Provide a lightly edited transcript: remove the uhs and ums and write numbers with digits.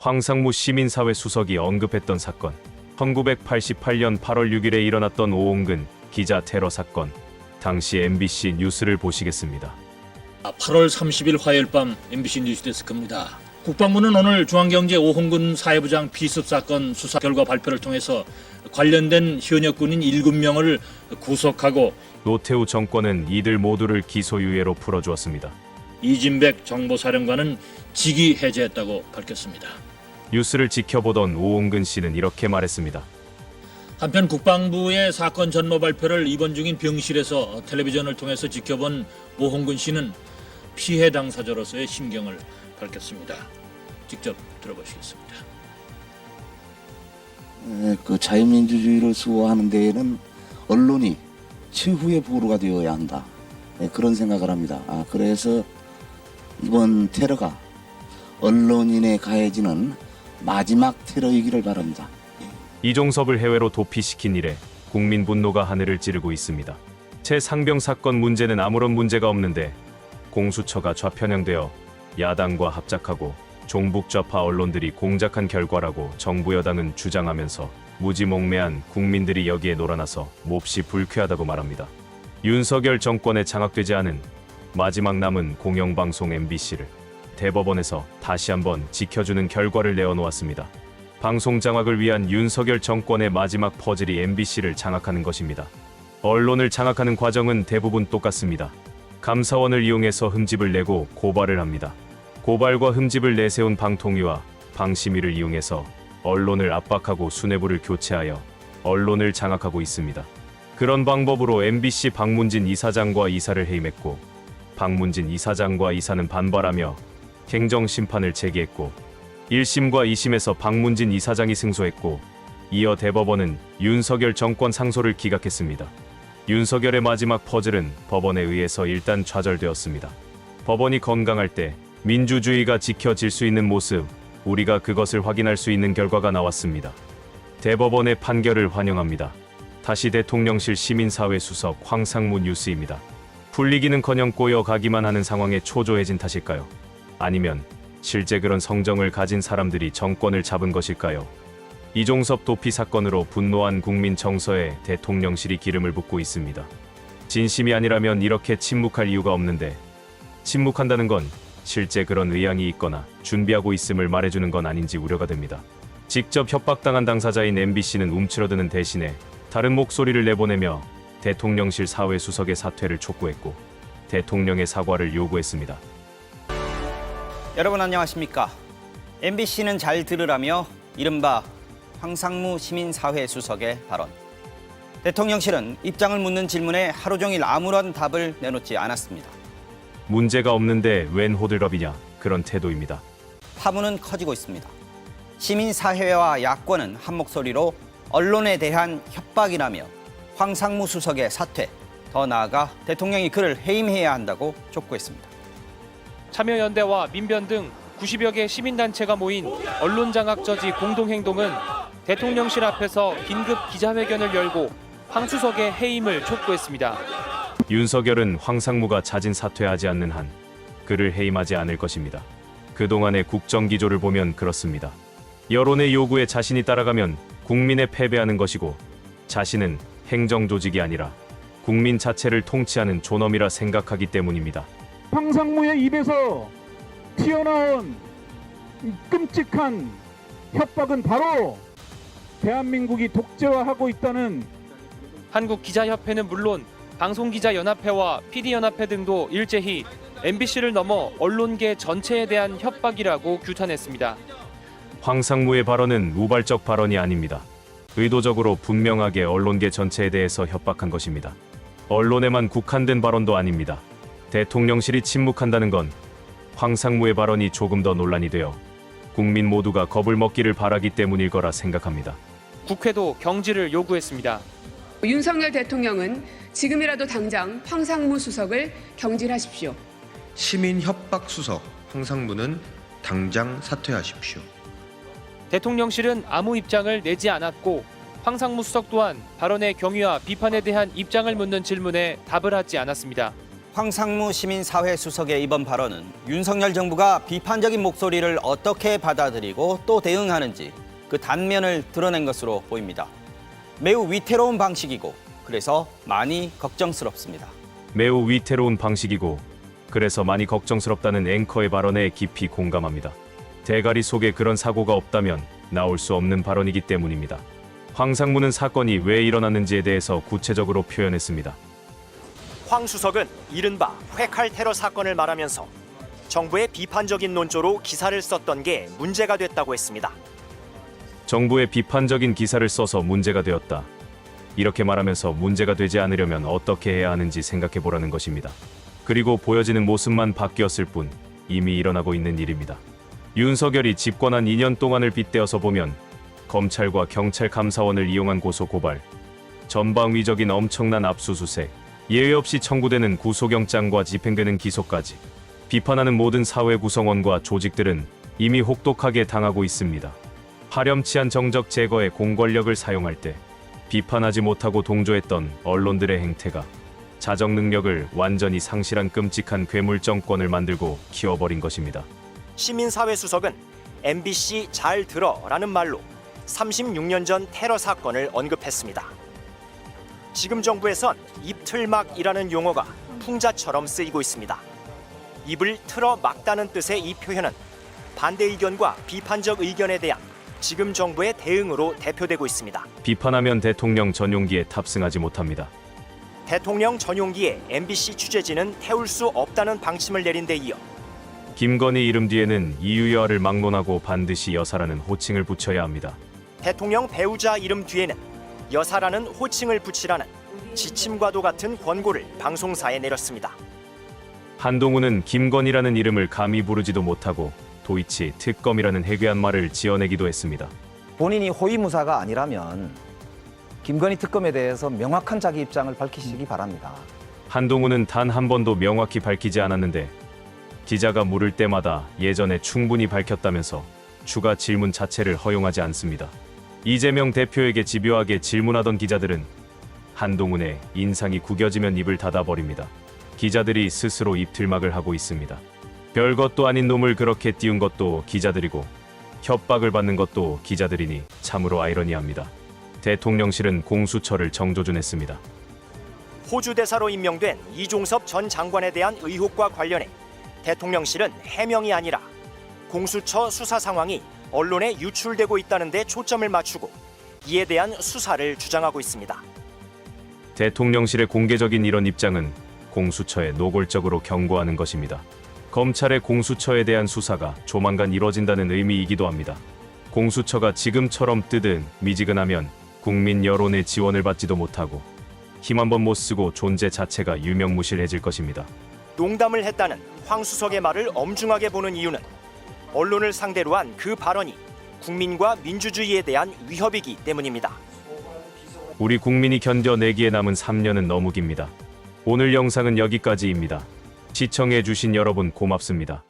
황상무 시민사회 수석이 언급했던 사건. 1988년 8월 6일에 일어났던 오홍근 기자 테러 사건. 당시 MBC 뉴스를 보시겠습니다. 8월 30일 화요일 밤 MBC 뉴스데스크입니다. 국방부는 오늘 중앙경제 오홍근 사회부장 비습 사건 수사 결과 발표를 통해서 관련된 현역 군인 7명을 구속하고 노태우 정권은 이들 모두를 기소유예로 풀어주었습니다. 이진백 정보사령관은 직위 해제했다고 밝혔습니다. 뉴스를 지켜보던 오홍근 씨는 이렇게 말했습니다. 한편 국방부의 사건 전모 발표를 입원 중인 병실에서 텔레비전을 통해서 지켜본 오홍근 씨는 피해 당사자로서의 심경을 밝혔습니다. 직접 들어보시겠습니다. 자유민주주의를 수호하는 데에는 언론이 최후의 보루가 되어야 한다. 그런 생각을 합니다. 그래서 이번 테러가 언론인에 가해지는 마지막 테러이기를 바랍니다. 이종섭을 해외로 도피시킨 이래 국민 분노가 하늘을 찌르고 있습니다. 최상병 사건 문제는 아무런 문제가 없는데 공수처가 좌편향되어 야당과 합작하고 종북좌파 언론들이 공작한 결과라고 정부 여당은 주장하면서 무지몽매한 국민들이 여기에 놀아나서 몹시 불쾌하다고 말합니다. 윤석열 정권에 장악되지 않은 마지막 남은 공영방송 MBC를 대법원에서 다시 한번 지켜주는 결과를 내어놓았습니다. 방송 장악을 위한 윤석열 정권의 마지막 퍼즐이 MBC를 장악하는 것입니다. 언론을 장악하는 과정은 대부분 똑같습니다. 감사원을 이용해서 흠집을 내고 고발을 합니다. 고발과 흠집을 내세운 방통위와 방심위를 이용해서 언론을 압박하고 수뇌부를 교체하여 언론을 장악하고 있습니다. 그런 방법으로 MBC 박문진 이사장과 이사를 해임했고 박문진 이사장과 이사는 반발하며 행정심판을 제기했고 1심과 2심에서 박문진 이사장이 승소했고 이어 대법원은 윤석열 정권 상소를 기각했습니다. 윤석열의 마지막 퍼즐은 법원에 의해서 일단 좌절되었습니다. 법원이 건강할 때 민주주의가 지켜질 수 있는 모습, 우리가 그것을 확인할 수 있는 결과가 나왔습니다. 대법원의 판결을 환영합니다. 다시 대통령실 시민사회 수석 황상무 뉴스입니다. 풀리기는커녕 꼬여가기만 하는 상황에 초조해진 탓일까요? 아니면 실제 그런 성정을 가진 사람들이 정권을 잡은 것일까요? 이종섭 도피 사건으로 분노한 국민 정서에 대통령실이 기름을 붓고 있습니다. 진심이 아니라면 이렇게 침묵할 이유가 없는데 침묵한다는 건 실제 그런 의향이 있거나 준비하고 있음을 말해주는 건 아닌지 우려가 됩니다. 직접 협박당한 당사자인 MBC는 움츠러드는 대신에 다른 목소리를 내보내며 대통령실 사회수석의 사퇴를 촉구했고 대통령의 사과를 요구했습니다. 여러분 안녕하십니까? MBC는 잘 들으라며 이른바 황상무 시민사회수석의 발언. 대통령실은 입장을 묻는 질문에 하루 종일 아무런 답을 내놓지 않았습니다. 문제가 없는데 웬 호들갑이냐, 그런 태도입니다. 파문은 커지고 있습니다. 시민사회와 야권은 한 목소리로 언론에 대한 협박이라며 황상무 수석의 사퇴, 더 나아가 대통령이 그를 해임해야 한다고 촉구했습니다. 참여연대와 민변 등 90여 개 시민단체가 모인 언론장악 저지 공동행동은 대통령실 앞에서 긴급 기자회견을 열고 황 수석의 해임을 촉구했습니다. 윤석열은 황상무가 자진 사퇴하지 않는 한 그를 해임하지 않을 것입니다. 그동안의 국정기조를 보면 그렇습니다. 여론의 요구에 자신이 따라가면 국민에 패배하는 것이고 자신은 행정조직이 아니라 국민 자체를 통치하는 존엄이라 생각하기 때문입니다. 황상무의 입에서 튀어나온 이 끔찍한 협박은 바로 대한민국이 독재화하고 있다는. 한국기자협회는 물론 방송기자연합회와 PD연합회 등도 일제히 MBC를 넘어 언론계 전체에 대한 협박이라고 규탄했습니다. 황상무의 발언은 우발적 발언이 아닙니다. 의도적으로 분명하게 언론계 전체에 대해서 협박한 것입니다. 언론에만 국한된 발언도 아닙니다. 대통령실이 침묵한다는 건 황상무의 발언이 조금 더 논란이 되어 국민 모두가 겁을 먹기를 바라기 때문일 거라 생각합니다. 국회도 경질을 요구했습니다. 윤석열 대통령은 지금이라도 당장 황상무 수석을 경질하십시오. 시민 협박 수석 황상무는 당장 사퇴하십시오. 대통령실은 아무 입장을 내지 않았고 황상무 수석 또한 발언의 경위와 비판에 대한 입장을 묻는 질문에 답을 하지 않았습니다. 황상무 시민사회 수석의 이번 발언은 윤석열 정부가 비판적인 목소리를 어떻게 받아들이고 또 대응하는지 그 단면을 드러낸 것으로 보입니다. 매우 위태로운 방식이고 그래서 많이 걱정스럽습니다. 매우 위태로운 방식이고 그래서 많이 걱정스럽다는 앵커의 발언에 깊이 공감합니다. 대가리 속에 그런 사고가 없다면 나올 수 없는 발언이기 때문입니다. 황상무는 사건이 왜 일어났는지에 대해서 구체적으로 표현했습니다. 황 수석은 이른바 회칼 테러 사건을 말하면서 정부의 비판적인 논조로 기사를 썼던 게 문제가 됐다고 했습니다. 정부의 비판적인 기사를 써서 문제가 되었다. 이렇게 말하면서 문제가 되지 않으려면 어떻게 해야 하는지 생각해 보라는 것입니다. 그리고 보여지는 모습만 바뀌었을 뿐 이미 일어나고 있는 일입니다. 윤석열이 집권한 2년 동안을 빗대어서 보면 검찰과 경찰 감사원을 이용한 고소 고발, 전방위적인 엄청난 압수수색, 예외 없이 청구되는 구속영장과 집행되는 기소까지 비판하는 모든 사회 구성원과 조직들은 이미 혹독하게 당하고 있습니다. 파렴치한 정적 제거에 공권력을 사용할 때 비판하지 못하고 동조했던 언론들의 행태가 자정 능력을 완전히 상실한 끔찍한 괴물 정권을 만들고 키워버린 것입니다. 시민사회 수석은 MBC 잘 들어라는 말로 36년 전 테러 사건을 언급했습니다. 지금 정부에선 입틀막이라는 용어가 풍자처럼 쓰이고 있습니다. 입을 틀어 막다는 뜻의 이 표현은 반대 의견과 비판적 의견에 대한 지금 정부의 대응으로 대표되고 있습니다. 비판하면 대통령 전용기에 탑승하지 못합니다. 대통령 전용기에 MBC 취재진은 태울 수 없다는 방침을 내린 데 이어 김건희 이름 뒤에는 이유여아를 막론하고 반드시 여사라는 호칭을 붙여야 합니다. 대통령 배우자 이름 뒤에는 여사라는 호칭을 붙이라는 지침과도 같은 권고를 방송사에 내렸습니다. 한동훈은 김건희라는 이름을 감히 부르지도 못하고 도이치 특검이라는 해괴한 말을 지어내기도 했습니다. 본인이 호위무사가 아니라면 김건희 특검에 대해서 명확한 자기 입장을 밝히시기 바랍니다. 한동훈은 단 한 번도 명확히 밝히지 않았는데 기자가 물을 때마다 예전에 충분히 밝혔다면서 추가 질문 자체를 허용하지 않습니다. 이재명 대표에게 집요하게 질문하던 기자들은 한동훈의 인상이 구겨지면 입을 닫아버립니다. 기자들이 스스로 입틀막을 하고 있습니다. 별것도 아닌 놈을 그렇게 띄운 것도 기자들이고 협박을 받는 것도 기자들이니 참으로 아이러니합니다. 대통령실은 공수처를 정조준했습니다. 호주 대사로 임명된 이종섭 전 장관에 대한 의혹과 관련해 대통령실은 해명이 아니라 공수처 수사 상황이 언론에 유출되고 있다는 데 초점을 맞추고 이에 대한 수사를 주장하고 있습니다. 대통령실의 공개적인 이런 입장은 공수처에 노골적으로 경고하는 것입니다. 검찰의 공수처에 대한 수사가 조만간 이뤄진다는 의미이기도 합니다. 공수처가 지금처럼 미지근하면 국민 여론의 지원을 받지도 못하고 힘 한 번 못 쓰고 존재 자체가 유명무실해질 것입니다. 농담을 했다는 황 수석의 말을 엄중하게 보는 이유는 언론을 상대로 한 그 발언이 국민과 민주주의에 대한 위협이기 때문입니다. 우리 국민이 견뎌내기에 남은 3년은 너무 깁니다. 오늘 영상은 여기까지입니다. 시청해주신 여러분 고맙습니다.